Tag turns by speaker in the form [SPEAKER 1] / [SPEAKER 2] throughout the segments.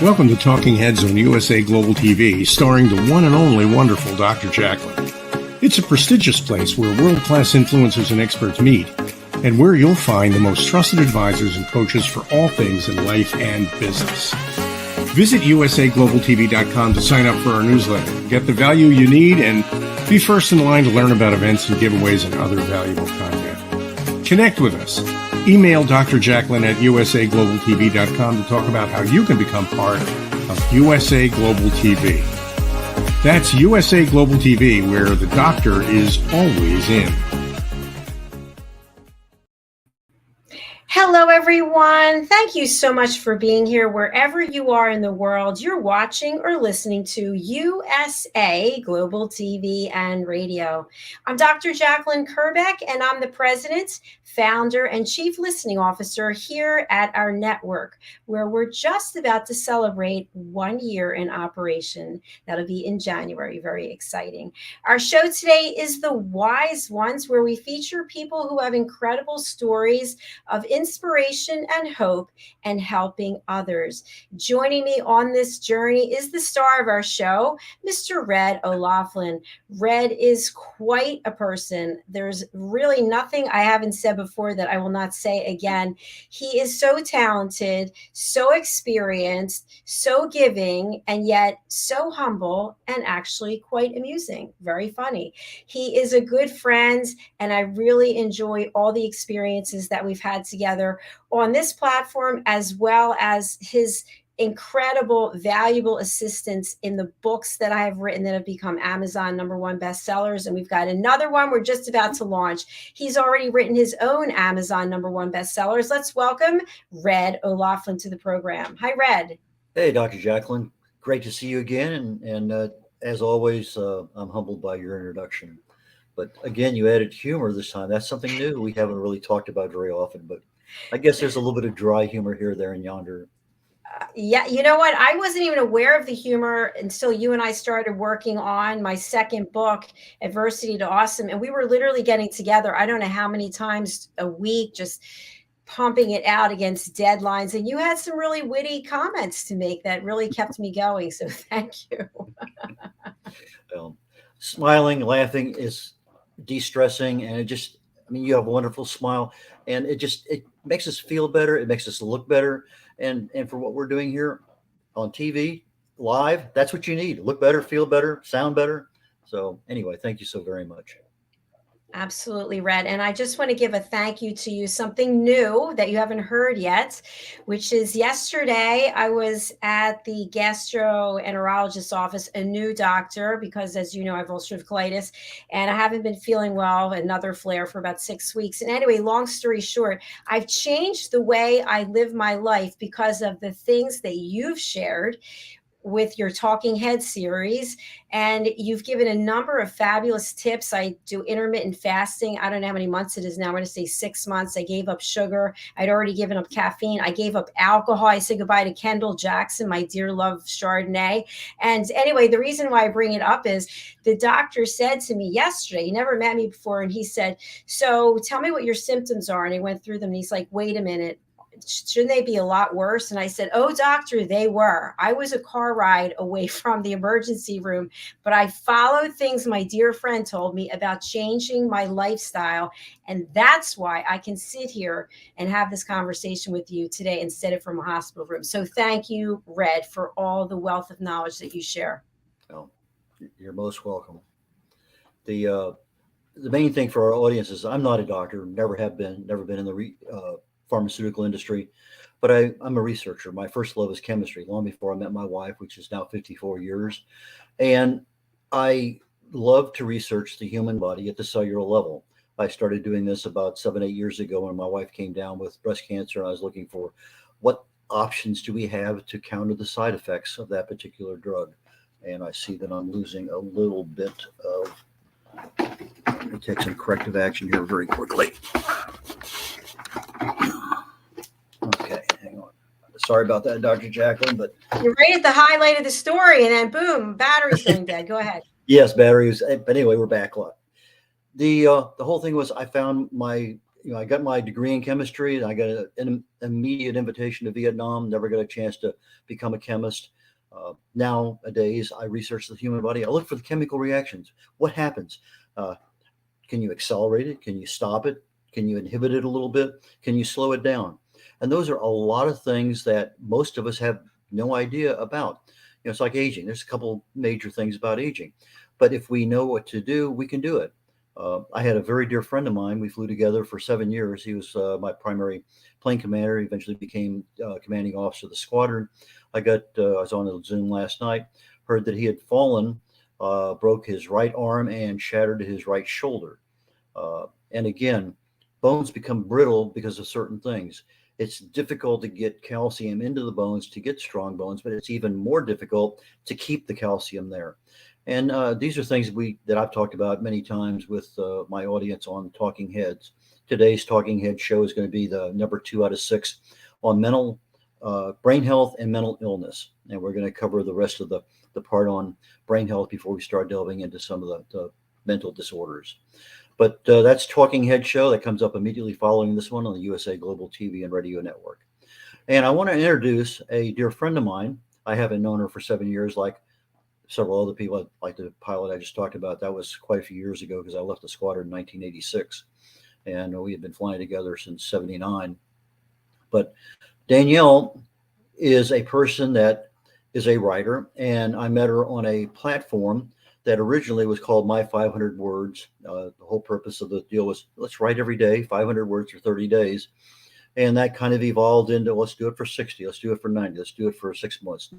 [SPEAKER 1] Welcome to Talking Heads on USA Global TV, starring the one and only wonderful Dr. JACALYN. It's a prestigious place where world-class influencers and experts meet, and where you'll find the most trusted advisors and coaches for all things in life and business. Visit usaglobaltv.com to sign up for our newsletter, get the value you need, and be first in line to learn about events and giveaways and other valuable content. Connect with us. Email Dr. JACALYN at usaglobaltv.com to talk about how you can become part of USA Global TV. That's USA Global TV, where the doctor is always in.
[SPEAKER 2] Hello, everyone. Thank you so much for being here wherever you are in the world. You're watching or listening to USA Global TV and Radio. I'm Dr. JACALYN KERBECK, and I'm the president, founder, and chief listening officer here at our network, where we're just about to celebrate 1 year in operation. That'll be in January. Very exciting. Our show today is The Wise Ones, where we feature people who have incredible stories of inspiration and hope and helping others. Joining me on this journey is the star of our show, Mr. Red O'Loughlin. Red is quite a person. There's really nothing I haven't said before that I will not say again. He is so talented, so experienced, so giving, and yet so humble and actually quite amusing. Very funny. He is a good friend, and I really enjoy all the experiences that we've had together on this platform, as well as his incredible, valuable assistance in the books that I have written that have become Amazon #1 bestsellers. And we've got another one we're just about to launch. He's already written his own Amazon #1 bestsellers. Let's welcome Red O'Loughlin to the program. Hi, Red.
[SPEAKER 3] Hey, Dr. JACALYN. Great to see you again. And as always, I'm humbled by your introduction. But again, you added humor this time. That's something new we haven't really talked about very often. But I guess there's a little bit of dry humor here, there, and yonder.
[SPEAKER 2] Yeah, you know what? I wasn't even aware of the humor until you and I started working on my second book, Adversity to Awesome. And we were literally getting together, I don't know how many times a week, just pumping it out against deadlines. And you had some really witty comments to make that really kept me going. So thank you.
[SPEAKER 3] Smiling, laughing is de-stressing. And you have a wonderful smile. And it makes us feel better. It makes us look better. And for what we're doing here on TV, live, that's what you need. Look better, feel better, sound better. So anyway, thank you so very much.
[SPEAKER 2] Absolutely, Red. And I just want to give a thank you to you, something new that you haven't heard yet, which is yesterday I was at the gastroenterologist's office, a new doctor, because as you know, I have ulcerative colitis and I haven't been feeling well, another flare for about 6 weeks. And anyway, long story short, I've changed the way I live my life because of the things that you've shared with your Talking Head series. And you've given a number of fabulous tips. I do intermittent fasting. I don't know how many months it is now. I'm going to say 6 months. I gave up sugar. I'd already given up caffeine. I gave up alcohol. I said goodbye to Kendall Jackson, my dear love Chardonnay. And anyway, the reason why I bring it up is the doctor said to me yesterday, he never met me before, and he said, so tell me what your symptoms are. And I went through them, and he's like, wait a minute. Shouldn't they be a lot worse? And I said, oh, doctor, they were. I was a car ride away from the emergency room, but I followed things my dear friend told me about changing my lifestyle. And that's why I can sit here and have this conversation with you today instead of from a hospital room. So thank you, Red, for all the wealth of knowledge that you share.
[SPEAKER 3] Oh, you're most welcome. The main thing for our audience is I'm not a doctor, never been in the pharmaceutical industry, but I'm a researcher. My first love is chemistry, long before I met my wife, which is now 54 years. And I love to research the human body at the cellular level. I started doing this about 7-8 years ago when my wife came down with breast cancer, and I was looking for what options do we have to counter the side effects of that particular drug. And I see that I'm losing a little bit of, let me take some corrective action here very quickly. Okay, hang on. Sorry about that, Dr. JACALYN, but
[SPEAKER 2] you're right at the highlight of the story, and then boom, battery's going dead. Go ahead.
[SPEAKER 3] Yes, batteries. But anyway, we're back. The whole thing was I found I got my degree in chemistry, and I got an immediate invitation to Vietnam. Never got a chance to become a chemist. Nowadays, I research the human body. I look for the chemical reactions. What happens? Can you accelerate it? Can you stop it? Can you inhibit it a little bit? Can you slow it down? And those are a lot of things that most of us have no idea about. It's like aging. There's a couple major things about aging, but if we know what to do, we can do it. I had a very dear friend of mine. We flew together for 7 years. He was my primary plane commander. He eventually became commanding officer of the squadron. I was on a Zoom last night, heard that he had fallen, broke his right arm and shattered his right shoulder. And again, bones become brittle because of certain things. It's difficult to get calcium into the bones to get strong bones, but it's even more difficult to keep the calcium there. And these are things that I've talked about many times with my audience on Talking Heads. Today's Talking Head show is going to be the number 2 out of 6 on mental brain health and mental illness. And we're going to cover the rest of the part on brain health before we start delving into some of the mental disorders. But that's Talking Head show that comes up immediately following this one on the USA Global TV and Radio Network. And I want to introduce a dear friend of mine. I haven't known her for 7 years, like several other people, like the pilot I just talked about. That was quite a few years ago because I left the squadron in 1986. And we had been flying together since 79. But Danielle is a person that is a writer, and I met her on a platform that originally was called My 500 Words. The whole purpose of the deal was, let's write every day, 500 words for 30 days. And that kind of evolved into, let's do it for 60, let's do it for 90, let's do it for 6 months.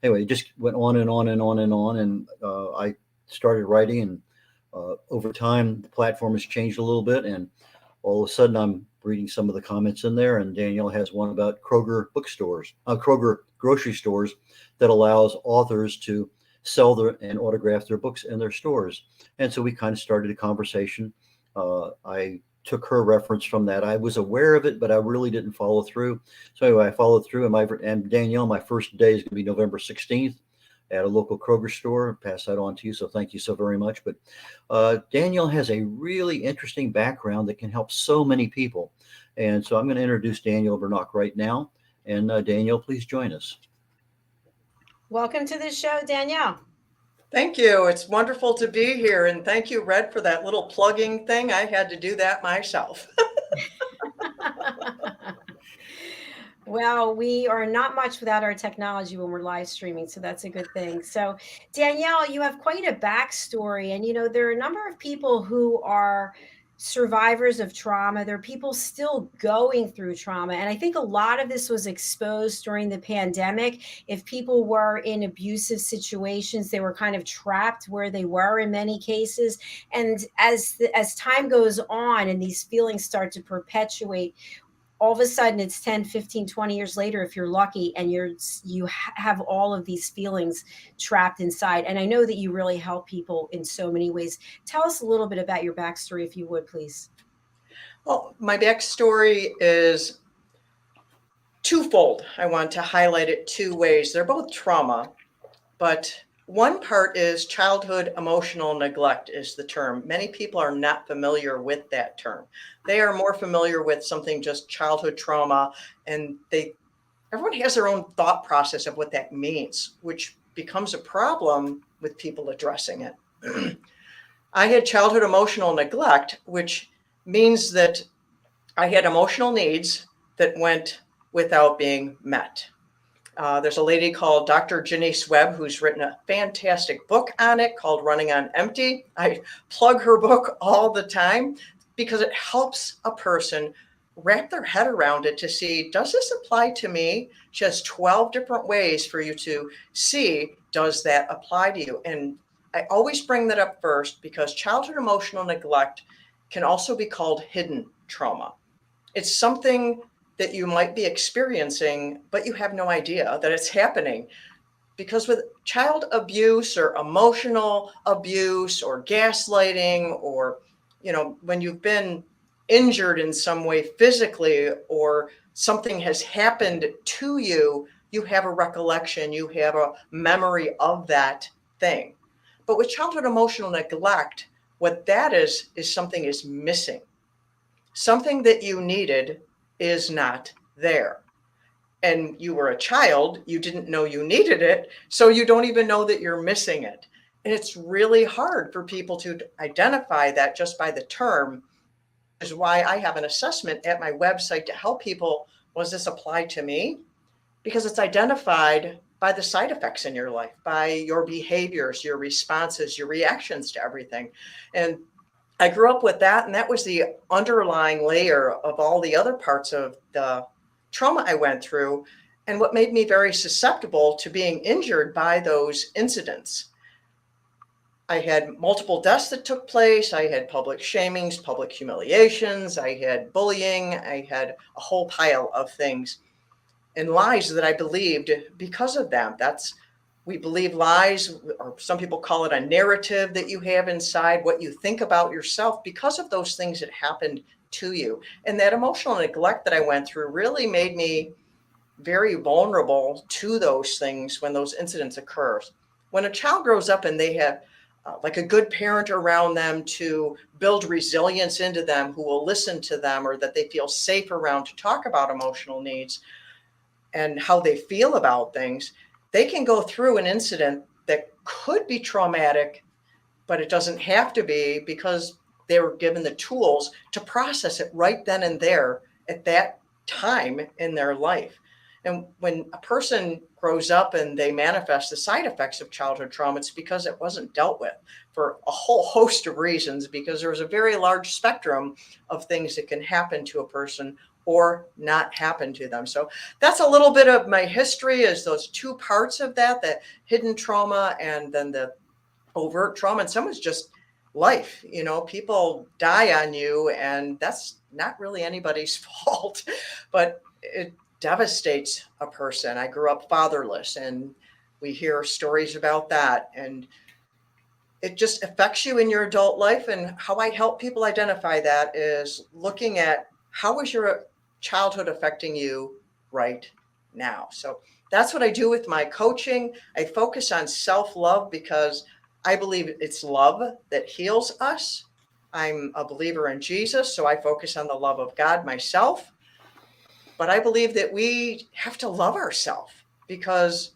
[SPEAKER 3] Anyway, it just went on and on and on and on. And I started writing, and over time, the platform has changed a little bit. And all of a sudden, I'm reading some of the comments in there. And Danielle has one about Kroger grocery stores that allows authors to sell and autograph their books in their stores. And so we kind of started a conversation. I took her reference from that. I was aware of it, but I really didn't follow through. So anyway, I followed through. And Danielle, my first day is going to be November 16th at a local Kroger store. I'll pass that on to you. So thank you so very much. But Danielle has a really interesting background that can help so many people. And so I'm going to introduce Danielle Bernock right now. And Danielle, please join us.
[SPEAKER 2] Welcome to the show, Danielle.
[SPEAKER 4] Thank you. It's wonderful to be here. And thank you, Red, for that little plugging thing. I had to do that myself.
[SPEAKER 2] Well, we are not much without our technology when we're live streaming, so that's a good thing. So, Danielle, you have quite a backstory, and there are a number of people who are survivors of trauma. There are people still going through trauma, and I think a lot of this was exposed during the pandemic. If people were in abusive situations, they were kind of trapped where they were in many cases. And as time goes on and these feelings start to perpetuate, all of a sudden it's 10, 15, 20 years later, if you're lucky, and you have all of these feelings trapped inside. And I know that you really help people in so many ways. Tell us a little bit about your backstory, if you would, please.
[SPEAKER 4] Well, my backstory is twofold. I want to highlight it 2 ways. They're both trauma, but one part is childhood emotional neglect is the term. Many people are not familiar with that term. They are more familiar with something just childhood trauma, and everyone has their own thought process of what that means, which becomes a problem with people addressing it. I had childhood emotional neglect, which means that I had emotional needs that went without being met. There's a lady called Dr. Janice Webb who's written a fantastic book on it called Running on Empty. I plug her book all the time because it helps a person wrap their head around it to see, does this apply to me? She has 12 different ways for you to see, does that apply to you? And I always bring that up first because childhood emotional neglect can also be called hidden trauma. It's something that you might be experiencing, but you have no idea that it's happening. Because with child abuse or emotional abuse or gaslighting, or, when you've been injured in some way physically, or something has happened to you, you have a recollection, you have a memory of that thing. But with childhood emotional neglect, what that is something is missing. something that you needed is not there. And you were a child, you didn't know you needed it, so you don't even know that you're missing it. And it's really hard for people to identify that just by the term, which is why I have an assessment at my website to help people. Was this apply to me? Because it's identified by the side effects in your life, by your behaviors, your responses, your reactions to everything. And I grew up with that, and that was the underlying layer of all the other parts of the trauma I went through, and what made me very susceptible to being injured by those incidents. I had multiple deaths that took place. I had public shamings, public humiliations. I had bullying. I had a whole pile of things and lies that I believed because of them. We believe lies, or some people call it a narrative that you have inside, what you think about yourself because of those things that happened to you. And that emotional neglect that I went through really made me very vulnerable to those things when those incidents occur. When a child grows up and they have like a good parent around them to build resilience into them, who will listen to them, or that they feel safe around to talk about emotional needs and how they feel about things, they can go through an incident that could be traumatic, but it doesn't have to be, because they were given the tools to process it right then and there at that time in their life. And when a person grows up and they manifest the side effects of childhood trauma, it's because it wasn't dealt with for a whole host of reasons, because there's a very large spectrum of things that can happen to a person or not happen to them. So that's a little bit of my history, is those two parts of that, the hidden trauma and then the overt trauma. And some is just life. People die on you, and that's not really anybody's fault, but it devastates a person. I grew up fatherless, and we hear stories about that, and it just affects you in your adult life. And how I help people identify that is looking at, how is your childhood affecting you right now? So that's what I do with my coaching. I focus on self-love because I believe it's love that heals us. I'm a believer in Jesus, so I focus on the love of God myself. But I believe that we have to love ourselves, because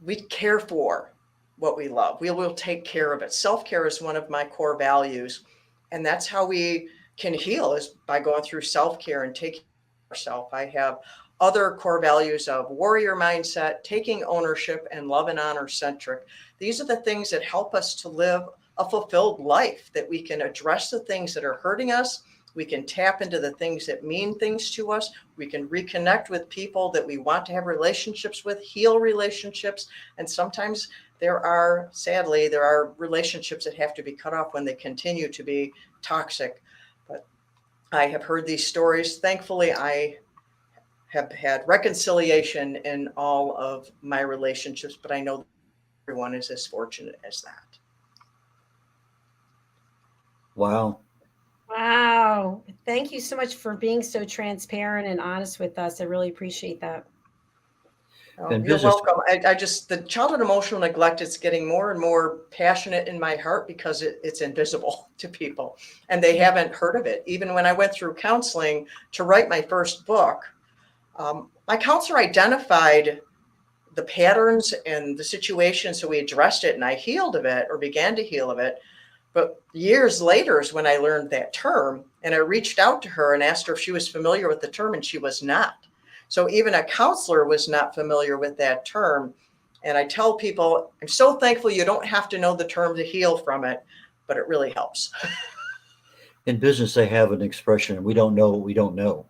[SPEAKER 4] we care for what we love. We will take care of it. Self-care is one of my core values. And that's how we can heal, is by going through self-care and taking care of ourselves. I have other core values of warrior mindset, taking ownership, and love and honor centric. These are the things that help us to live a fulfilled life, that we can address the things that are hurting us. We can tap into the things that mean things to us. We can reconnect with people that we want to have relationships with, heal relationships. And sometimes sadly, there are relationships that have to be cut off when they continue to be toxic. But I have heard these stories. Thankfully, I have had reconciliation in all of my relationships, but I know everyone is as fortunate as that.
[SPEAKER 3] Wow.
[SPEAKER 2] Wow. Thank you so much for being so transparent and honest with us. I really appreciate that.
[SPEAKER 4] Oh, you're welcome. The childhood emotional neglect is getting more and more passionate in my heart, because it's invisible to people and they haven't heard of it. Even when I went through counseling to write my first book, my counselor identified the patterns and the situation. So we addressed it and I healed of it, or began to heal of it. But years later is when I learned that term, and I reached out to her and asked her if she was familiar with the term, and she was not. So even a counselor was not familiar with that term. And I tell people, I'm so thankful you don't have to know the term to heal from it, but it really helps.
[SPEAKER 3] In business, they have an expression, we don't know what we don't know.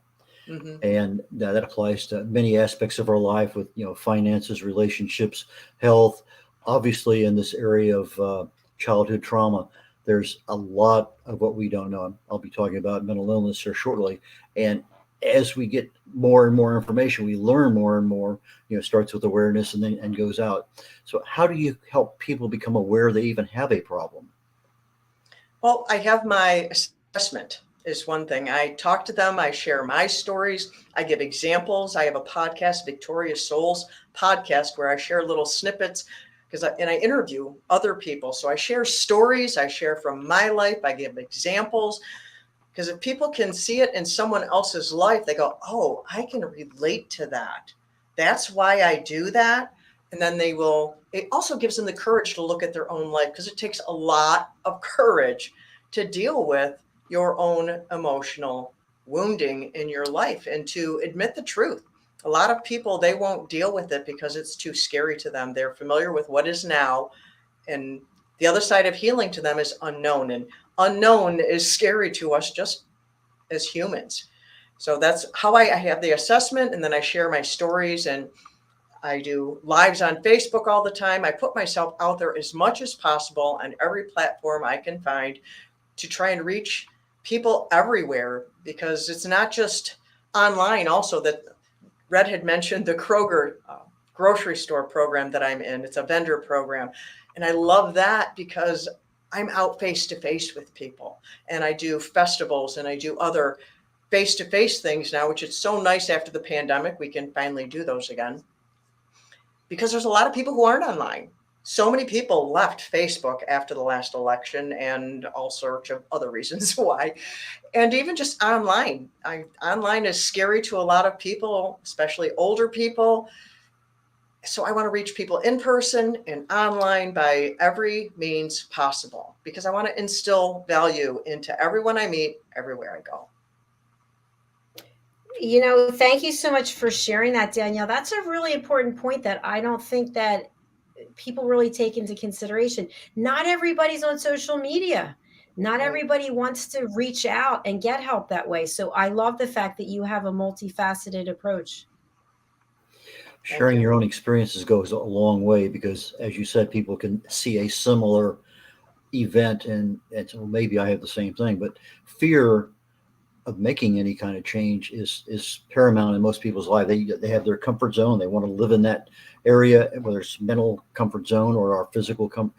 [SPEAKER 4] Mm-hmm.
[SPEAKER 3] And that applies to many aspects of our life, with finances, relationships, health. Obviously, in this area of childhood trauma, there's a lot of what we don't know. I'll be talking about mental illness here shortly. And as we get more and more information, we learn more and more. Starts with awareness and goes out. So how do you help people become aware they even have a problem?
[SPEAKER 4] Well, I have my assessment is one thing. I talk to them. I share my stories. I give examples. I have a podcast, Victorious Souls podcast, where I share little snippets, and I interview other people. So I share stories. I share from my life. I give examples. Because if people can see it in someone else's life, they go, oh, I can relate to that. That's why I do that. And then it also gives them the courage to look at their own life, because it takes a lot of courage to deal with your own emotional wounding in your life and to admit the truth. A lot of people, they won't deal with it because it's too scary to them. They're familiar with what is now, and the other side of healing to them is unknown, and unknown is scary to us just as humans. So that's how I have the assessment, and then I share my stories, and I do lives on Facebook all the time. I put myself out there as much as possible on every platform I can find to try and reach people everywhere, because it's not just online. Also, that Red had mentioned the Kroger grocery store program that I'm in. It's a vendor program. And I love that because I'm out face to face with people, and I do festivals and I do other face to face things now, which is so nice after the pandemic. We can finally do those again, because there's a lot of people who aren't online. So many people left Facebook after the last election, and all sorts of other reasons why. And even just online. Online is scary to a lot of people, especially older people. So I want to reach people in person and online by every means possible, because I want to instill value into everyone I meet, everywhere I go.
[SPEAKER 2] Thank you so much for sharing that, Danielle. That's a really important point that I don't think that people really take into consideration. Not everybody's on social media. Not
[SPEAKER 4] Right.
[SPEAKER 2] everybody wants to reach out and get help that way. So I love the fact that you have a multifaceted approach.
[SPEAKER 3] Sharing
[SPEAKER 4] you.
[SPEAKER 3] your own experiences goes a long way, because, as you said, people can see a similar event and so maybe I have the same thing. But fear of making any kind of change is paramount in most people's life. They have their comfort zone. They want to live in that area, whether it's mental comfort zone or our physical comfort.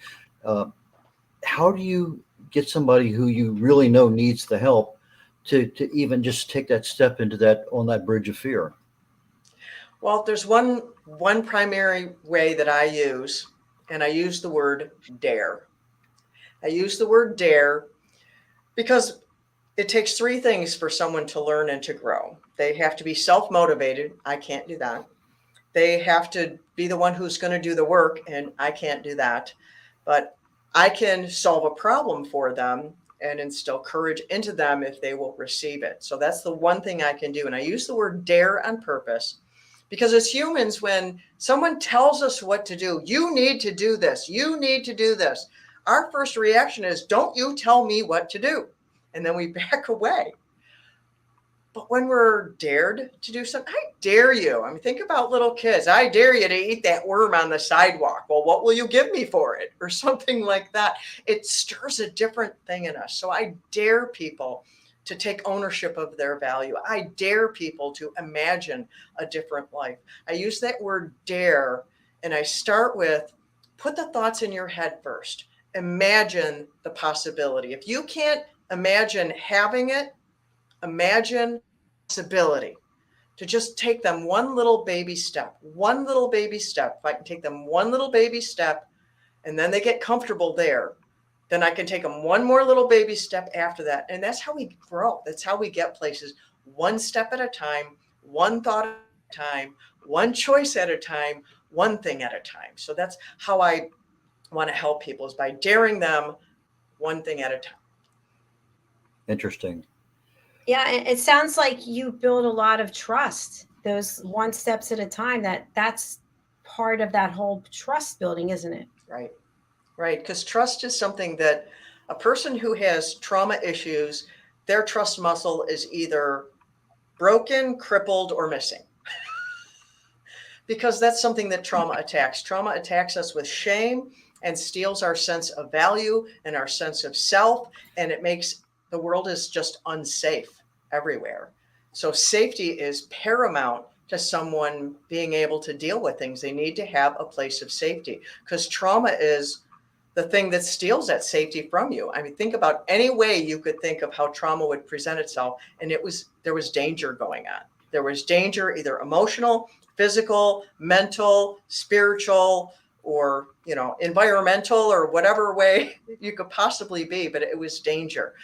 [SPEAKER 3] How do you get somebody who you really know needs the help to even just take that step into on that bridge of fear?
[SPEAKER 4] Well, there's one primary way that I use, and I use the word dare. I use the word dare because it takes three things for someone to learn and to grow. They have to be self-motivated. I can't do that. They have to be the one who's going to do the work, and I can't do that. But I can solve a problem for them and instill courage into them if they will receive it. So that's the one thing I can do. And I use the word dare on purpose, because as humans, when someone tells us what to do, you need to do this, you need to do this, our first reaction is, don't you tell me what to do. And then we back away. But when we're dared to do something, I dare you. I mean, think about little kids. I dare you to eat that worm on the sidewalk. Well, what will you give me for it? Or something like that. It stirs a different thing in us. So I dare people to take ownership of their value. I dare people to imagine a different life. I use that word dare, and I start with, put the thoughts in your head first. Imagine the possibility. If you can't imagine having it, imagine possibility. To just take them one little baby step, one little baby step. If I can take them one little baby step and then they get comfortable there, then I can take them one more little baby step after that. And that's how we grow. That's how we get places, one step at a time, one thought at a time, one choice at a time, one thing at a time. So that's how I want to help people, is by daring them one thing at a time.
[SPEAKER 3] Interesting.
[SPEAKER 2] Yeah, it sounds like you build a lot of trust. Those one steps at a time, that's part of that whole trust building, isn't it?
[SPEAKER 4] Right. Right. Because trust is something that a person who has trauma issues, their trust muscle is either broken, crippled, or missing. Because that's something that trauma attacks. Trauma attacks us with shame and steals our sense of value and our sense of self. And it makes the world is just unsafe everywhere. So safety is paramount to someone being able to deal with things. They need to have a place of safety, because trauma is the thing that steals that safety from you. I mean, think about any way you could think of how trauma would present itself. And there was danger going on. There was danger, either emotional, physical, mental, spiritual, or, environmental, or whatever way you could possibly be, but it was danger.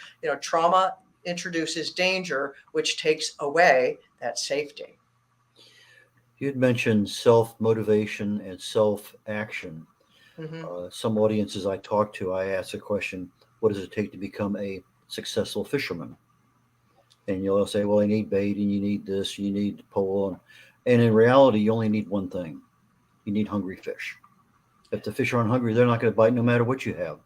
[SPEAKER 4] Trauma introduces danger, which takes away that safety.
[SPEAKER 3] You had mentioned self-motivation and self-action.
[SPEAKER 4] Mm-hmm.
[SPEAKER 3] Some audiences I talk to, I ask the question, what does it take to become a successful fisherman? And you'll say, well, you need bait and you need this, you need pole. And in reality, you only need one thing. You need hungry fish. If the fish aren't hungry, they're not going to bite no matter what you have.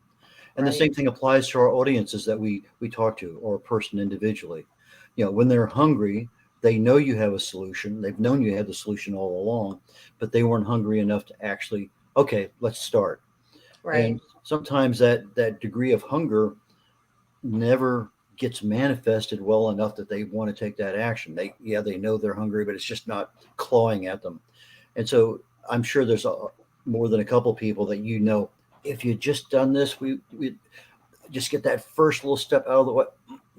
[SPEAKER 3] And
[SPEAKER 4] Right.
[SPEAKER 3] the same thing applies to our audiences that we talk to, or a person individually. When they're hungry, they know you have a solution. They've known you had the solution all along, but they weren't hungry enough to actually, okay, let's start.
[SPEAKER 4] Right.
[SPEAKER 3] And sometimes that degree of hunger never gets manifested well enough that they want to take that action. They know they're hungry, but it's just not clawing at them. And so I'm sure there's more than a couple people that if you just done this, we just get that first little step out of the way,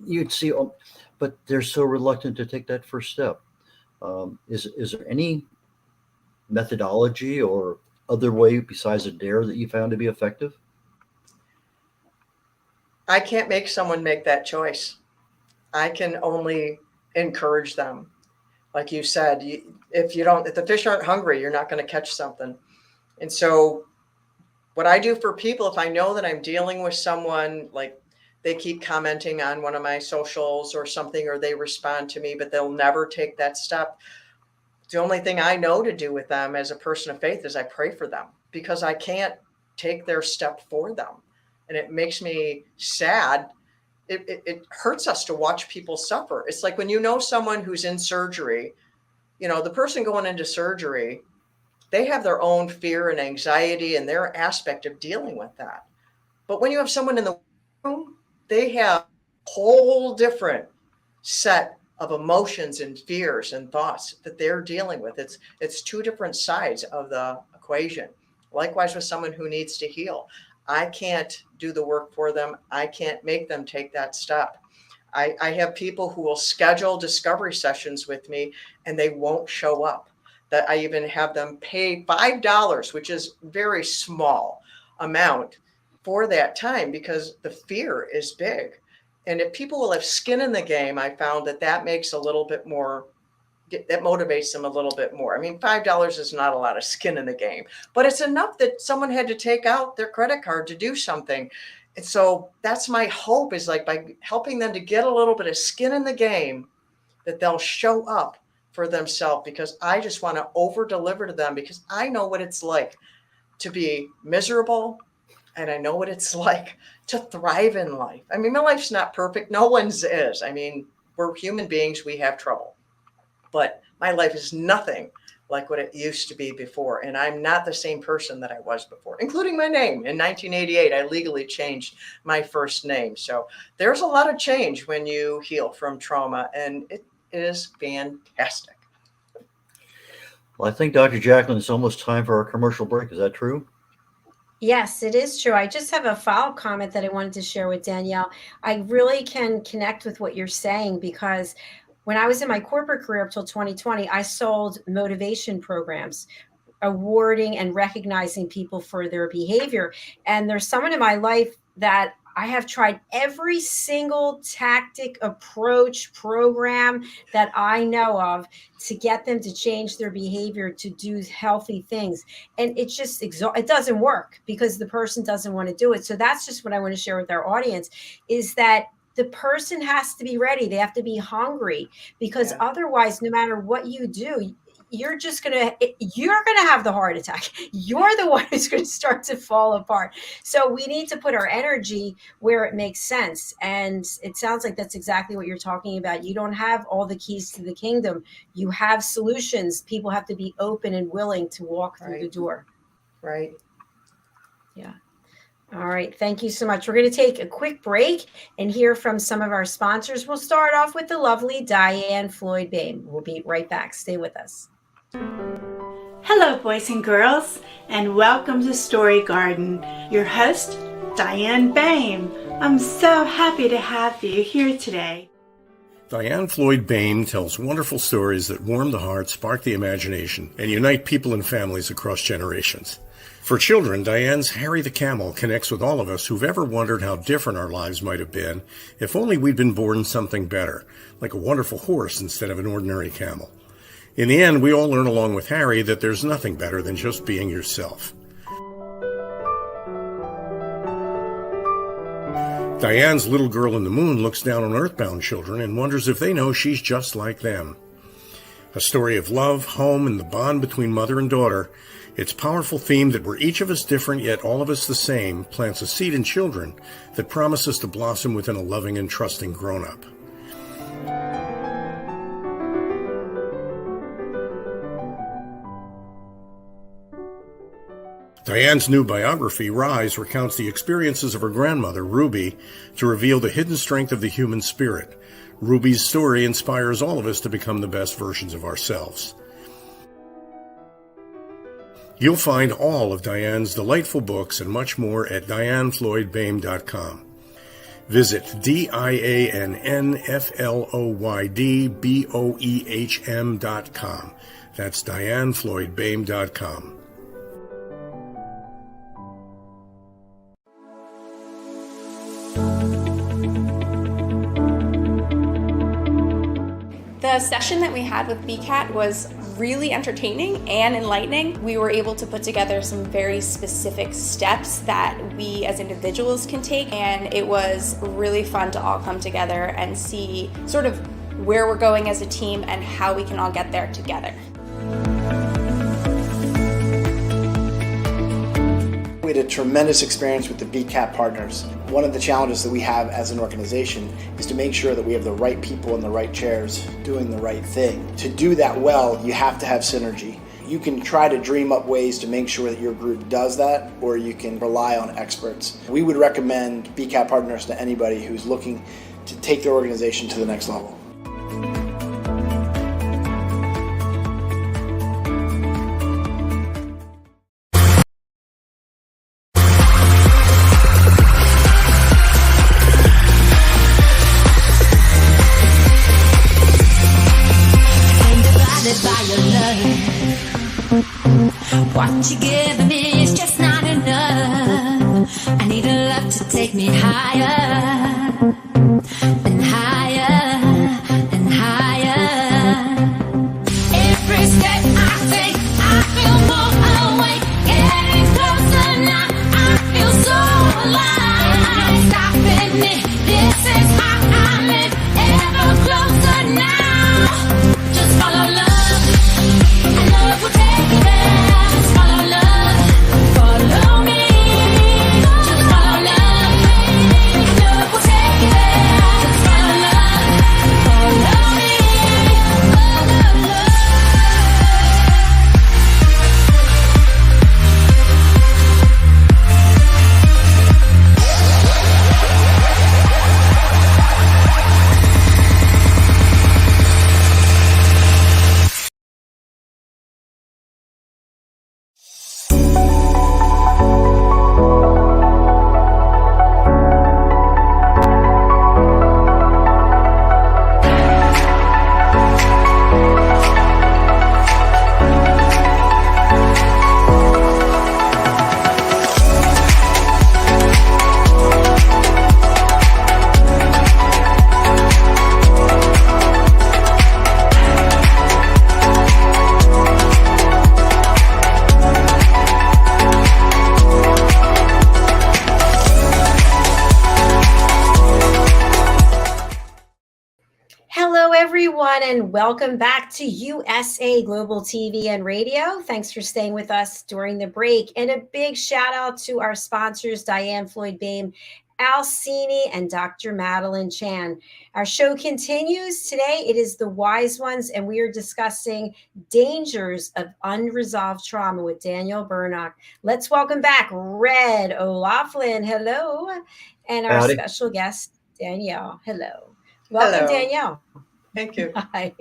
[SPEAKER 3] you'd see, but they're so reluctant to take that first step. Is there any methodology or other way besides a dare that you found to be effective?
[SPEAKER 4] I can't make someone make that choice. I can only encourage them. Like you said, if the fish aren't hungry, you're not going to catch something. And so what I do for people, if I know that I'm dealing with someone, like they keep commenting on one of my socials or something, or they respond to me, but they'll never take that step. The only thing I know to do with them as a person of faith is I pray for them, because I can't take their step for them. And it makes me sad. It hurts us to watch people suffer. It's like when someone who's in surgery, the person going into surgery, they have their own fear and anxiety and their aspect of dealing with that. But when you have someone in the room, they have a whole different set of emotions and fears and thoughts that they're dealing with. It's two different sides of the equation. Likewise with someone who needs to heal. I can't do the work for them. I can't make them take that step. I have people who will schedule discovery sessions with me and they won't show up. That I even have them pay $5, which is very small amount for that time, because the fear is big. And if people will have skin in the game, I found that makes a little bit more, that motivates them a little bit more. I mean, $5 is not a lot of skin in the game, but it's enough that someone had to take out their credit card to do something. And so that's my hope, is like by helping them to get a little bit of skin in the game, that they'll show up for themselves, because I just want to over deliver to them, because I know what it's like to be miserable. And I know what it's like to thrive in life. I mean, my life's not perfect. No one's is. I mean, we're human beings. We have trouble. But my life is nothing like what it used to be before. And I'm not the same person that I was before, including my name. In 1988, I legally changed my first name. So there's a lot of change when you heal from trauma, and it is fantastic.
[SPEAKER 3] Well, I think, Dr. JACALYN, it's almost time for our commercial break. Is that true?
[SPEAKER 2] Yes, it is true. I just have a follow-up comment that I wanted to share with Danielle. I really can connect with what you're saying, because when I was in my corporate career up till 2020, I sold motivation programs, awarding and recognizing people for their behavior. And there's someone in my life that I have tried every single tactic, approach, program that I know of to get them to change their behavior, to do healthy things. And it just, it doesn't work, because the person doesn't want to do it. So that's just what I want to share with our audience, is that the person has to be ready. They have to be hungry, because otherwise, no matter what you do, you're gonna have the heart attack. You're the one who's going to start to fall apart. So we need to put our energy where it makes sense. And it sounds like that's exactly what you're talking about. You don't have all the keys to the kingdom. You have solutions. People have to be open and willing to walk through the door.
[SPEAKER 4] Right.
[SPEAKER 2] Yeah. All right. Thank you so much. We're going to take a quick break and hear from some of our sponsors. We'll start off with the lovely Diane Floyd-Bain. We'll be right back. Stay with us.
[SPEAKER 5] Hello, boys and girls, and welcome to Story Garden. Your host, Diane Bain. I'm so happy to have you here today.
[SPEAKER 1] Diane Floyd-Bain tells wonderful stories that warm the heart, spark the imagination, and unite people and families across generations. For children, Diane's Harry the Camel connects with all of us who've ever wondered how different our lives might have been if only we'd been born something better, like a wonderful horse instead of an ordinary camel. In the end, we all learn along with Harry that there's nothing better than just being yourself. Diane's Little Girl in the Moon looks down on earthbound children and wonders if they know she's just like them. A story of love, home, and the bond between mother and daughter, its powerful theme that we're each of us different yet all of us the same plants a seed in children that promises to blossom within a loving and trusting grown-up. Diane's new biography, Rise, recounts the experiences of her grandmother, Ruby, to reveal the hidden strength of the human spirit. Ruby's story inspires all of us to become the best versions of ourselves. You'll find all of Diane's delightful books and much more at dianefloydboehm.com. Visit dianefloydboehm.com. That's dianefloydboehm.com.
[SPEAKER 6] The session that we had with BCAT was really entertaining and enlightening. We were able to put together some very specific steps that we as individuals can take, and it was really fun to all come together and see sort of where we're going as a team and how we can all get there together.
[SPEAKER 7] We had a tremendous experience with the BCAT partners. One of the challenges that we have as an organization is to make sure that we have the right people in the right chairs doing the right thing. To do that well, you have to have synergy. You can try to dream up ways to make sure that your group does that, or you can rely on experts. We would recommend BCAT partners to anybody who's looking to take their organization to the next level.
[SPEAKER 8] What you're giving me is just not enough. I need a love to take me higher and higher and higher. Every step I take, I feel more awake. Getting closer now, I feel so alive. Stopping me, this is how I live. Ever closer now. Just follow love, and love will take you there.
[SPEAKER 2] Everyone, and welcome back to USA Global TV and Radio. Thanks for staying with us during the break. And a big shout out to our sponsors, Diane Floyd Boehm, Al Cini, and Dr. Madeline Chan. Our show continues today. It is The Wise Ones, and we are discussing dangers of unresolved trauma with Danielle Bernock. Let's welcome back Red O'Laughlin. Hello. And our
[SPEAKER 3] Howdy.
[SPEAKER 2] special guest, Danielle. Hello. Welcome,
[SPEAKER 4] Hello.
[SPEAKER 2] Danielle.
[SPEAKER 4] Thank you.
[SPEAKER 2] Hi.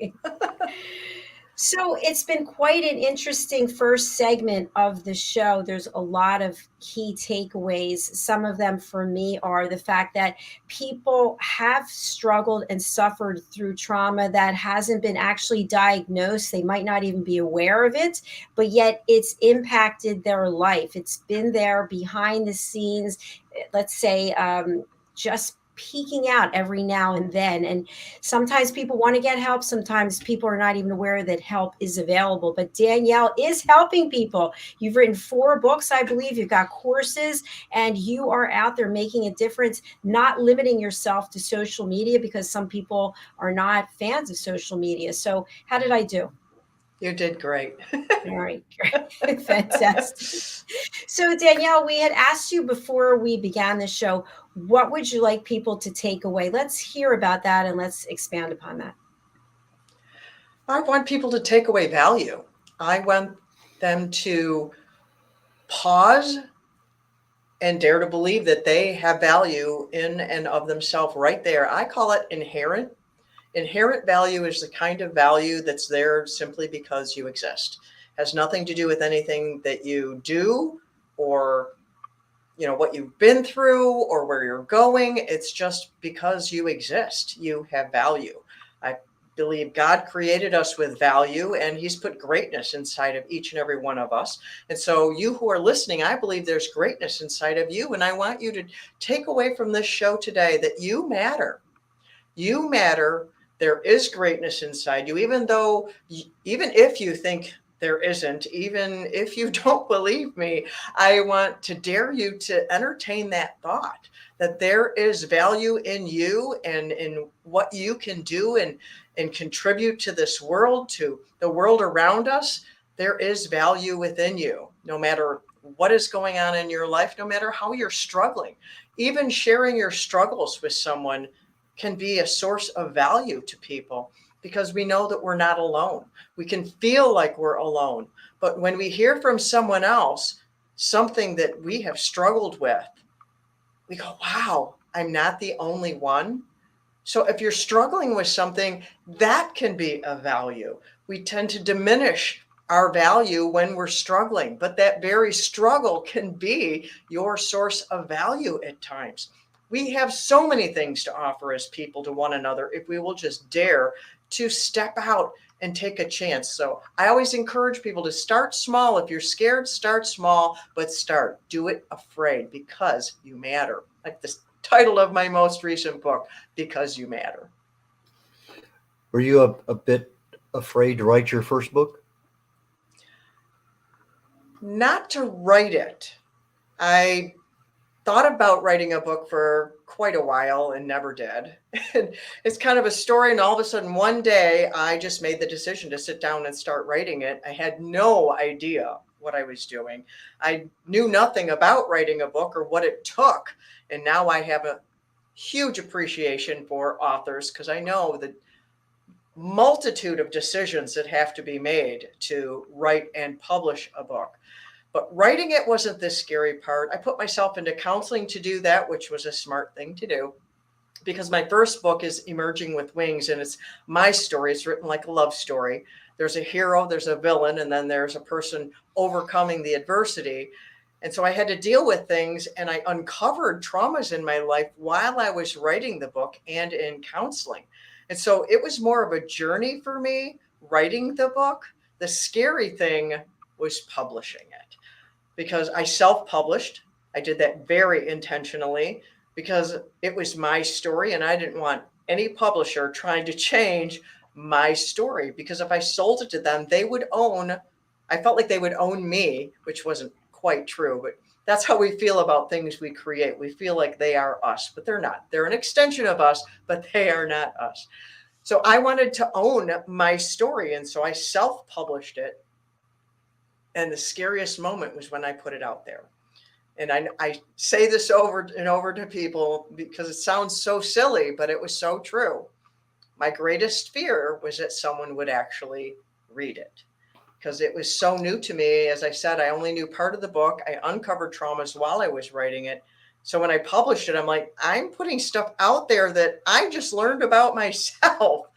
[SPEAKER 2] So it's been quite an interesting first segment of the show. There's a lot of key takeaways. Some of them for me are the fact that people have struggled and suffered through trauma that hasn't been actually diagnosed. They might not even be aware of it, but yet it's impacted their life. It's been there behind the scenes, let's say, just peeking out every now and then. And sometimes people want to get help. Sometimes people are not even aware that help is available. But Danielle is helping people. You've written 4 books, I believe. You've got courses, and you are out there making a difference, not limiting yourself to social media, because some people are not fans of social media. So how did I do?
[SPEAKER 4] You did great.
[SPEAKER 2] All right, great. Fantastic. So Danielle, we had asked you before we began the show, what would you like people to take away? Let's hear about that and let's expand upon that.
[SPEAKER 4] I want people to take away value. I want them to pause and dare to believe that they have value in and of themselves right there. I call it inherent. Inherent value is the kind of value that's there simply because you exist. Has nothing to do with anything that you do or what you've been through or where you're going. It's just because you exist, you have value. I believe God created us with value, and he's put greatness inside of each and every one of us. And so you who are listening, I believe there's greatness inside of you. And I want you to take away from this show today that you matter. You matter. There is greatness inside you, even if you think there isn't, even if you don't believe me, I want to dare you to entertain that thought that there is value in you and in what you can do and contribute to this world, to the world around us. There is value within you, no matter what is going on in your life, no matter how you're struggling. Even sharing your struggles with someone can be a source of value to people, because we know that we're not alone. We can feel like we're alone, but when we hear from someone else something that we have struggled with, we go, wow, I'm not the only one. So if you're struggling with something, that can be of value. We tend to diminish our value when we're struggling, but that very struggle can be your source of value at times. We have so many things to offer as people to one another if we will just dare to step out and take a chance. So I always encourage people to start small. If you're scared, start small, but start. Do it afraid, because you matter. Like the title of my most recent book, Because You Matter.
[SPEAKER 3] Were you a bit afraid to write your first book?
[SPEAKER 4] Not to write it. I thought about writing a book for quite a while and never did. And it's kind of a story. And all of a sudden, one day, I just made the decision to sit down and start writing it. I had no idea what I was doing. I knew nothing about writing a book or what it took. And now I have a huge appreciation for authors, because I know the multitude of decisions that have to be made to write and publish a book. But writing it wasn't the scary part. I put myself into counseling to do that, which was a smart thing to do, because my first book is Emerging with Wings, and it's my story. It's written like a love story. There's a hero, there's a villain, and then there's a person overcoming the adversity. And so I had to deal with things, and I uncovered traumas in my life while I was writing the book and in counseling. And so it was more of a journey for me writing the book. The scary thing was publishing it, because I self-published. I did that very intentionally because it was my story, and I didn't want any publisher trying to change my story, because if I sold it to them, I felt like they would own me, which wasn't quite true, but that's how we feel about things we create. We feel like they are us, but they're not. They're an extension of us, but they are not us. So I wanted to own my story, and so I self-published it. And the scariest moment was when I put it out there. And I say this over and over to people because it sounds so silly, but it was so true. My greatest fear was that someone would actually read it, because it was so new to me. As I said, I only knew part of the book. I uncovered traumas while I was writing it. So when I published it, I'm like, I'm putting stuff out there that I just learned about myself.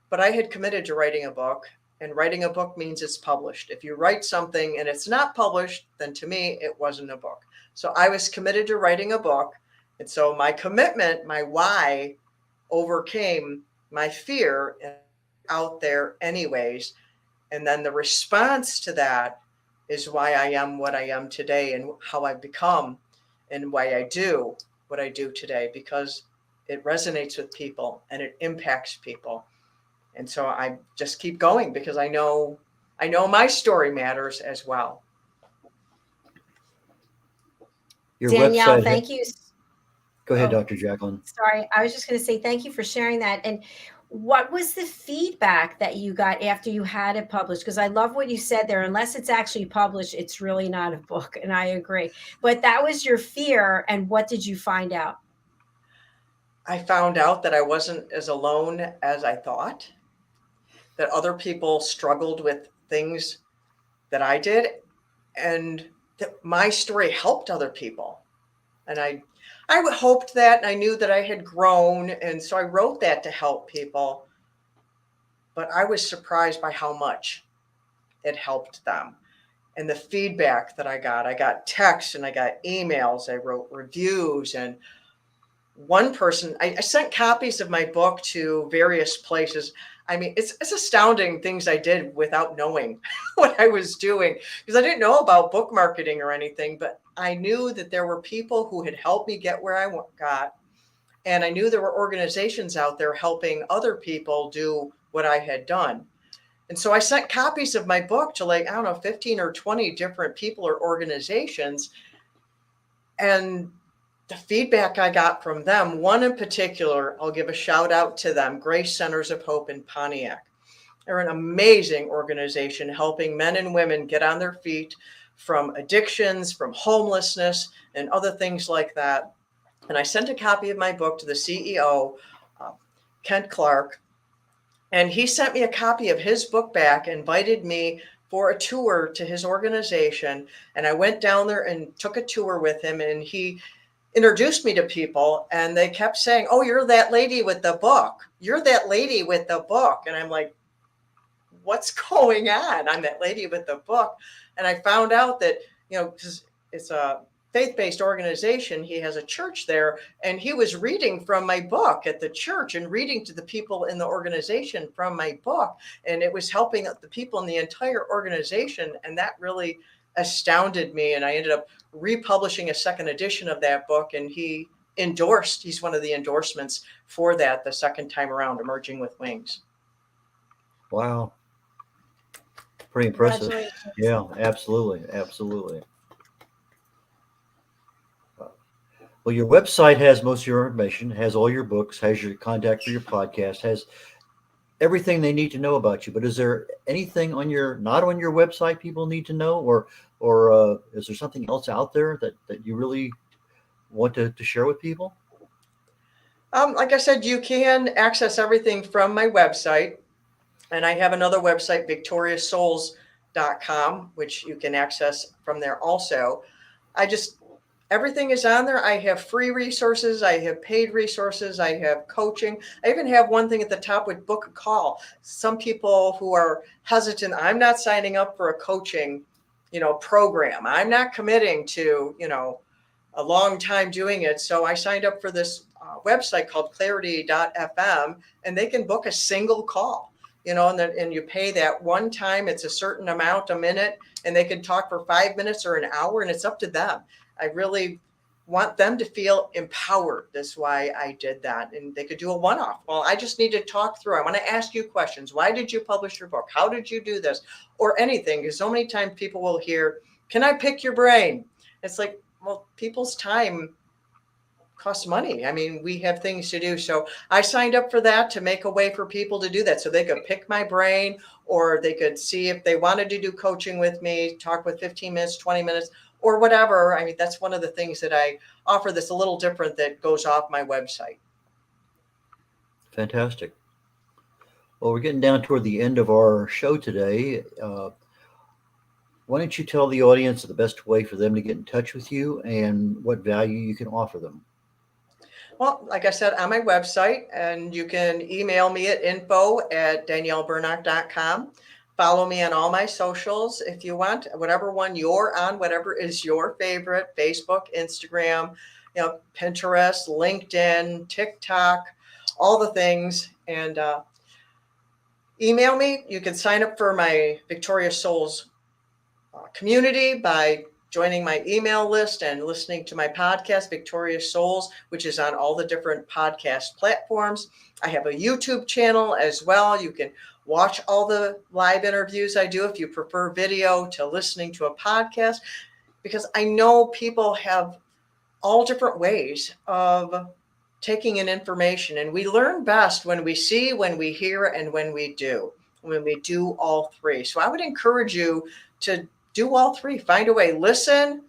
[SPEAKER 4] But I had committed to writing a book. and writing a book means it's published. If you write something and it's not published, then to me, it wasn't a book. So I was committed to writing a book. And so my commitment, my why, overcame my fear and out there anyways. And then the response to that is why I am what I am today and how I've become and why I do what I do today, because it resonates with people and it impacts people. And so I just keep going because I know my story matters as well.
[SPEAKER 3] Your
[SPEAKER 2] Danielle,
[SPEAKER 3] website.
[SPEAKER 2] thank you.
[SPEAKER 3] Go ahead,
[SPEAKER 2] Oh,
[SPEAKER 3] Dr. Jacqueline.
[SPEAKER 2] sorry. I was just going to say thank you for sharing that. And what was the feedback that you got after you had it published? Because I love what you said there. Unless it's actually published, it's really not a book. And I agree. But that was your fear. And what did you find out?
[SPEAKER 4] I found out that I wasn't as alone as I thought, that other people struggled with things that I did, and that my story helped other people. And I hoped that, and I knew that I had grown. And so I wrote that to help people. But I was surprised by how much it helped them. And the feedback that I got texts and I got emails, I wrote reviews. And one person, I sent copies of my book to various places. I mean, it's astounding things I did without knowing what I was doing, because I didn't know about book marketing or anything, but I knew that there were people who had helped me get where I got. And I knew there were organizations out there helping other people do what I had done. And so I sent copies of my book to 15 or 20 different people or organizations. And the feedback I got from them, one in particular, I'll give a shout out to them, Grace Centers of Hope in Pontiac. They're an amazing organization helping men and women get on their feet from addictions, from homelessness, and other things like that. And I sent a copy of my book to the CEO, Kent Clark, and he sent me a copy of his book back, invited me for a tour to his organization. And I went down there and took a tour with him, and he introduced me to people, and they kept saying, "Oh, you're that lady with the book. You're that lady with the book." And I'm like, what's going on? I'm that lady with the book. And I found out that, because it's a faith-based organization, he has a church there, and he was reading from my book at the church and reading to the people in the organization from my book. And it was helping the people in the entire organization. And that really astounded me. And I ended up republishing a second edition of that book. And he's one of the endorsements for that the second time around, Emerging with Wings.
[SPEAKER 3] Wow. Pretty impressive.
[SPEAKER 2] Congratulations.
[SPEAKER 3] Yeah, absolutely. Absolutely. Well, your website has most of your information, has all your books, has your contact for your podcast, has everything they need to know about you. But is there anything not on your website people need to know, or is there something else out there that you really want to share with people?
[SPEAKER 4] Like I said, you can access everything from my website. And I have another website, victorioussouls.com, which you can access from there also. Everything is on there. I have free resources. I have paid resources. I have coaching. I even have one thing at the top with book a call. Some people who are hesitant, I'm not signing up for a coaching, program. I'm not committing to, a long time doing it. So I signed up for this website called clarity.fm, and they can book a single call, and you pay that one time. It's a certain amount a minute, and they can talk for 5 minutes or an hour, and it's up to them. I really want them to feel empowered. That's why I did that. And they could do a one-off. Well, I just need to talk through. I want to ask you questions. Why did you publish your book? How did you do this? Or anything. Because so many times people will hear, "Can I pick your brain?" It's like, well, people's time costs money. I mean, we have things to do. So I signed up for that to make a way for people to do that. So they could pick my brain, or they could see if they wanted to do coaching with me, talk with 15 minutes, 20 minutes, or whatever. I mean, that's one of the things that I offer that's a little different that goes off my website.
[SPEAKER 3] Fantastic. Well, we're getting down toward the end of our show today. Why don't you tell the audience the best way for them to get in touch with you and what value you can offer them?
[SPEAKER 4] Well, like I said, on my website, and you can email me at info@daniellebernock.com. Follow me on all my socials if you want, whatever one you're on, whatever is your favorite, Facebook, Instagram, Pinterest, LinkedIn, TikTok, all the things. And email me. You can sign up for my Victorious Souls community by joining my email list and listening to my podcast, Victorious Souls, which is on all the different podcast platforms. I have a YouTube channel as well. You can watch all the live interviews I do if you prefer video to listening to a podcast, because I know people have all different ways of taking in information, and we learn best when we see, when we hear, and when we do all three. So I would encourage you to do all three. Find a way, listen,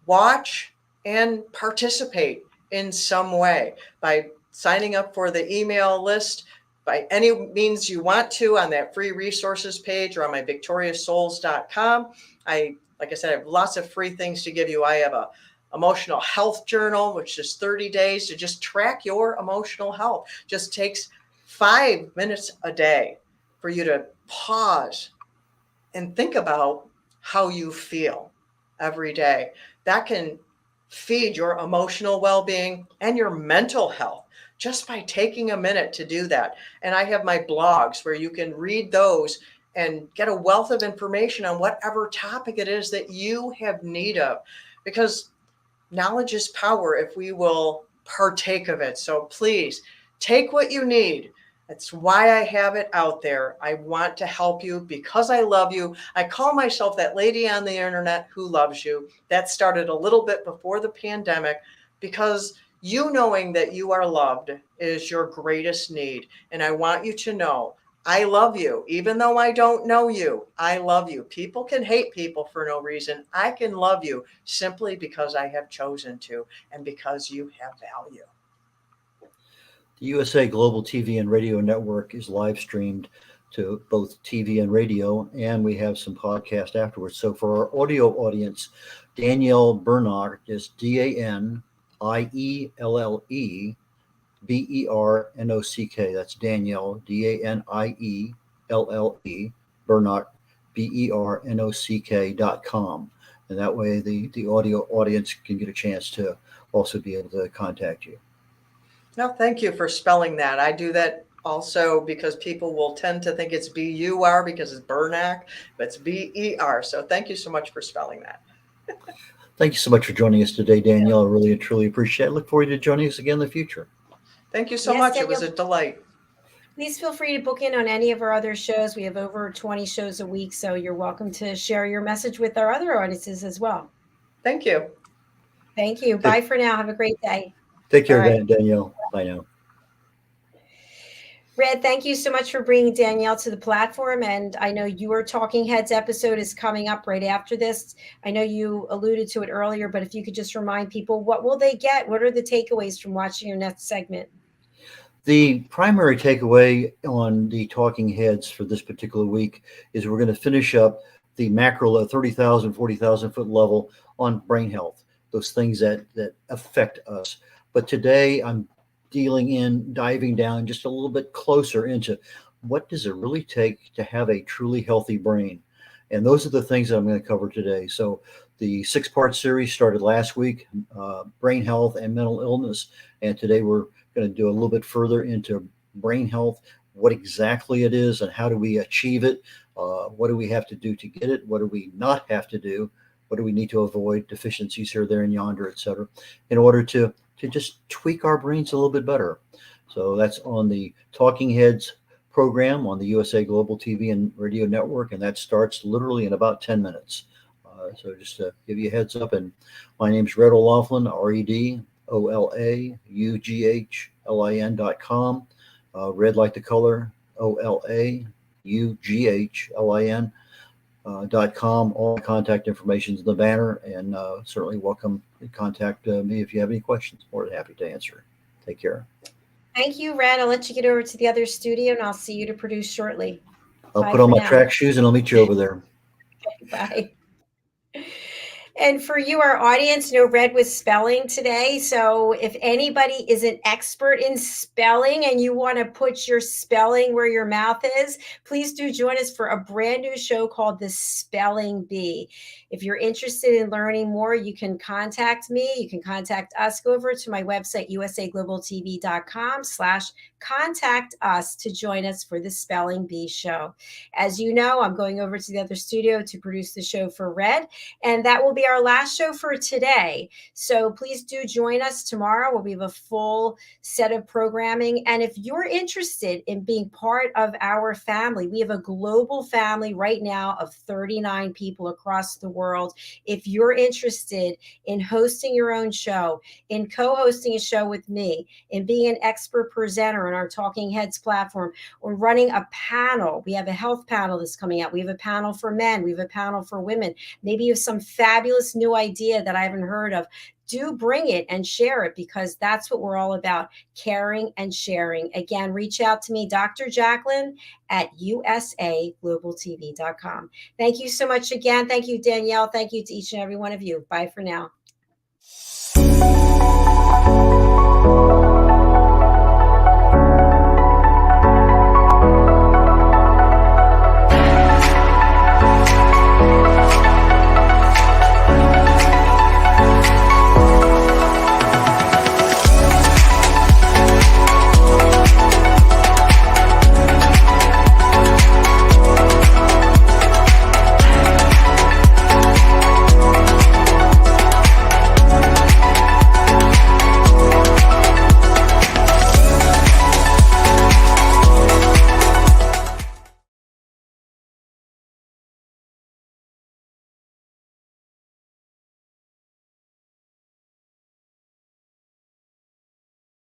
[SPEAKER 4] watch, and participate in some way by signing up for the email list by any means you want to on that free resources page or on my victorioussouls.com. Like I said, I have lots of free things to give you. I have a emotional health journal, which is 30 days to just track your emotional health. Just takes 5 minutes a day for you to pause and think about how you feel every day. That can feed your emotional well-being and your mental health just by taking a minute to do that. And I have my blogs where you can read those and get a wealth of information on whatever topic it is that you have need of, because knowledge is power if we will partake of it. So please take what you need. That's why I have it out there. I want to help you because I love you. I call myself that lady on the internet who loves you. That started a little bit before the pandemic, because you knowing that you are loved is your greatest need. And I want you to know I love you. Even though I don't know you, I love you. People can hate people for no reason. I can love you simply because I have chosen to, and because you have value.
[SPEAKER 3] The USA Global TV and Radio Network is live streamed to both TV and radio, and we have some podcast afterwards. So for our audio audience, Danielle Bernock is DANIELLE BERNOCK. That's Danielle, DANIELLE, Bernock, BERNOCK.com. And that way the audio audience can get a chance to also be able to contact you.
[SPEAKER 4] No, thank you for spelling that. I do that also because people will tend to think it's BUR because it's Bernock, but it's BER. So thank you so much for spelling that.
[SPEAKER 3] Thank you so much for joining us today, Danielle. I really and truly appreciate it. I look forward to joining us again in the future.
[SPEAKER 4] Thank you so
[SPEAKER 2] Yes,
[SPEAKER 4] much.
[SPEAKER 2] Danielle.
[SPEAKER 4] It was a delight.
[SPEAKER 2] Please feel free to book in on any of our other shows. We have over 20 shows a week, so you're welcome to share your message with our other audiences as well.
[SPEAKER 4] Thank you.
[SPEAKER 2] Thank you. Bye for now. Have a great day.
[SPEAKER 3] Take care,
[SPEAKER 2] All right.
[SPEAKER 3] Danielle. Bye now.
[SPEAKER 2] Red, thank you so much for bringing Danielle to the platform. And I know your Talking Heads episode is coming up right after this. I know you alluded to it earlier, but if you could just remind people, what will they get? What are the takeaways from watching your next segment?
[SPEAKER 3] The primary takeaway on the Talking Heads for this particular week is we're going to finish up the macro 30,000, 40,000 foot level on brain health, those things that affect us. But today I'm diving down just a little bit closer into what does it really take to have a truly healthy brain. And those are the things that I'm going to cover today. So the 6-part series started last week, brain health and mental illness. And today we're going to do a little bit further into brain health, what exactly it is and how do we achieve it? What do we have to do to get it? What do we not have to do? What do we need to avoid? Deficiencies here, there, and yonder, et cetera, in order to just tweak our brains a little bit better. So that's on the Talking Heads program on the USA Global TV and Radio Network, and that starts literally in about 10 minutes. So just to give you a heads up, and my name's Red O'Laughlin, REDOLAUGHLIN.com. Red like the color, OLAUGHLIN.com. All the contact information is in the banner, and certainly welcome to contact me if you have any questions. More than happy to answer. Take care.
[SPEAKER 2] Thank you, Red. I'll let you get over to the other studio, and I'll see you to produce shortly.
[SPEAKER 3] I'll
[SPEAKER 2] Bye
[SPEAKER 3] put on
[SPEAKER 2] for
[SPEAKER 3] my
[SPEAKER 2] now.
[SPEAKER 3] track shoes and I'll meet you over there.
[SPEAKER 2] Bye. And for you, our audience, Red was spelling today. So if anybody is an expert in spelling and you want to put your spelling where your mouth is, please do join us for a brand new show called The Spelling Bee. If you're interested in learning more, you can contact me. You can contact us. Go over to my website, usaglobaltv.com/contact us to join us for the Spelling Bee show. As you know, I'm going over to the other studio to produce the show for Red, and that will be our last show for today. So please do join us tomorrow. We'll have a full set of programming. And if you're interested in being part of our family, we have a global family right now of 39 people across the world. If you're interested in hosting your own show, in co-hosting a show with me, in being an expert presenter on our Talking Heads platform, or running a panel, we have a health panel that's coming out. We have a panel for men. We have a panel for women. Maybe you have some fabulous new idea that I haven't heard of. Do bring it and share it, because that's what we're all about, caring and sharing. Again, reach out to me, Dr. JACALYN at usaglobaltv.com. Thank you so much again. Thank you, Danielle. Thank you to each and every one of you. Bye for now.